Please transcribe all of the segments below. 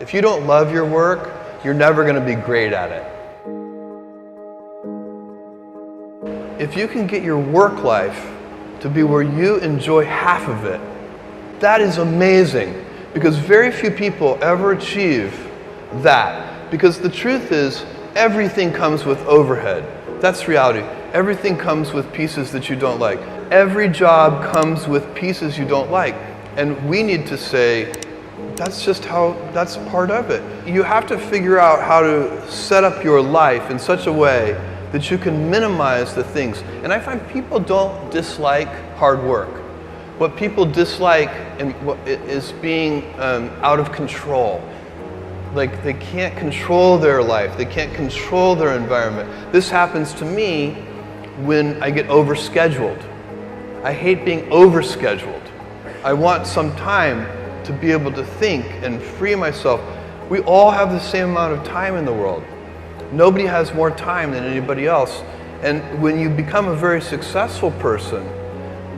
If you don't love your work, you're never going to be great at it. If you can get your work life to be where you enjoy half of it, that is amazing, because very few people ever achieve that. Because the truth is, everything comes with overhead. That's reality. Everything comes with pieces that you don't like. Every job comes with pieces you don't like. And we need to say, that's part of it. You have to figure out how to set up your life in such a way that you can minimize the things. And I find people don't dislike hard work. What people dislike is being out of control. Like, they can't control their life. They can't control their environment. This happens to me when I get overscheduled. I hate being overscheduled. I want some time to be able to think and free myself. We all have the same amount of time in the world. Nobody has more time than anybody else. And when you become a very successful person,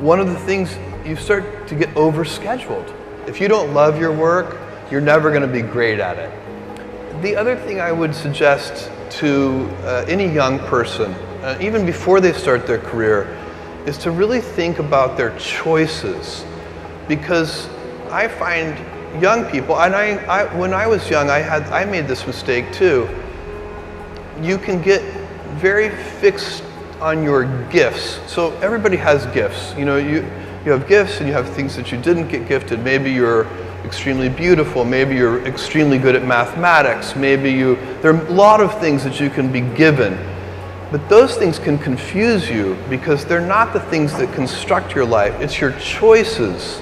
one of the things, you start to get overscheduled. If you don't love your work, you're never going to be great at it. The other thing I would suggest to any young person, even before they start their career, is to really think about their choices. Because I find young people, and when I was young, I made this mistake too. You can get very fixed on your gifts. So everybody has gifts. You know, you have gifts and you have things that you didn't get gifted. Maybe you're extremely beautiful. Maybe you're extremely good at mathematics. There are a lot of things that you can be given. But those things can confuse you because they're not the things that construct your life. It's your choices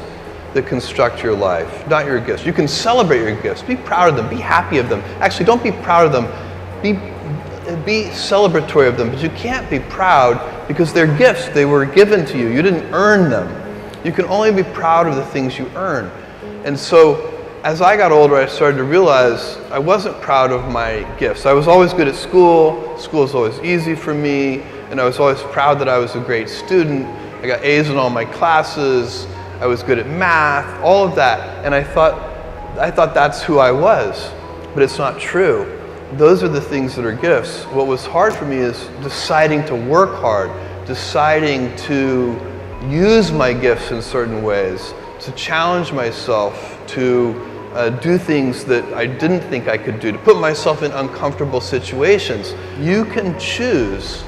that construct your life, not your gifts. You can celebrate your gifts. Be proud of them. Be happy of them. Actually, don't be proud of them. Be celebratory of them. But you can't be proud because they're gifts. They were given to you. You didn't earn them. You can only be proud of the things you earn. And so, as I got older, I started to realize I wasn't proud of my gifts. I was always good at school. School was always easy for me. And I was always proud that I was a great student. I got A's in all my classes. I was good at math, all of that. And I thought that's who I was. But it's not true. Those are the things that are gifts. What was hard for me is deciding to work hard, deciding to use my gifts in certain ways, to challenge myself, to do things that I didn't think I could do, to put myself in uncomfortable situations. You can choose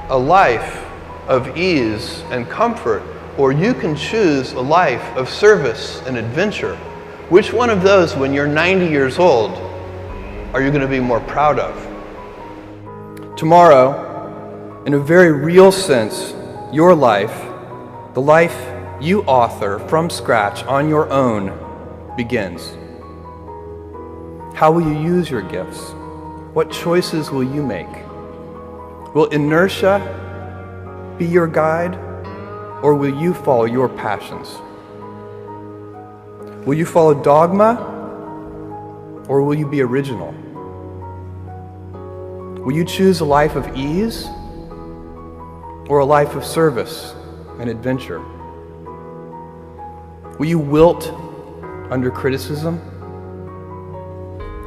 a life of ease and comfort, or you can choose a life of service and adventure. Which one of those, when you're 90 years old, are you going to be more proud of? Tomorrow, in a very real sense, your life, the life you author from scratch on your own, begins. How will you use your gifts? What choices will you make? Will inertia be your guide, or will you follow your passions? Will you follow dogma, or will you be original? Will you choose a life of ease, or a life of service and adventure? Will you wilt under criticism,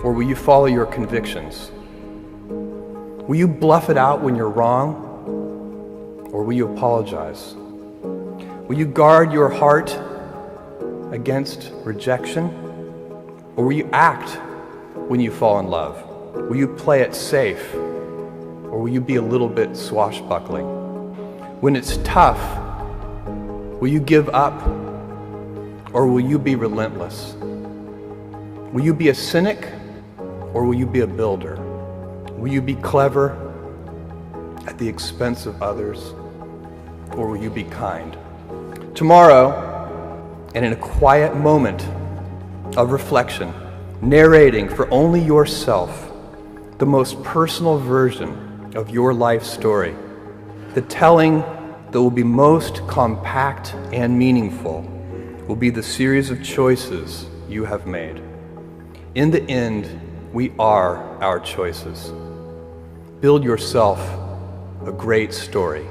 or will you follow your convictions? Will you bluff it out when you're wrong, or will you apologize? Will you guard your heart against rejection, or will you act when you fall in love? Will you play it safe, or will you be a little bit swashbuckling? When it's tough, will you give up, or will you be relentless? Will you be a cynic, or will you be a builder? Will you be clever at the expense of others, or will you be kind? Tomorrow, and in a quiet moment of reflection, narrating for only yourself the most personal version of your life story, the telling that will be most compact and meaningful will be the series of choices you have made. In the end, we are our choices. Build yourself a great story.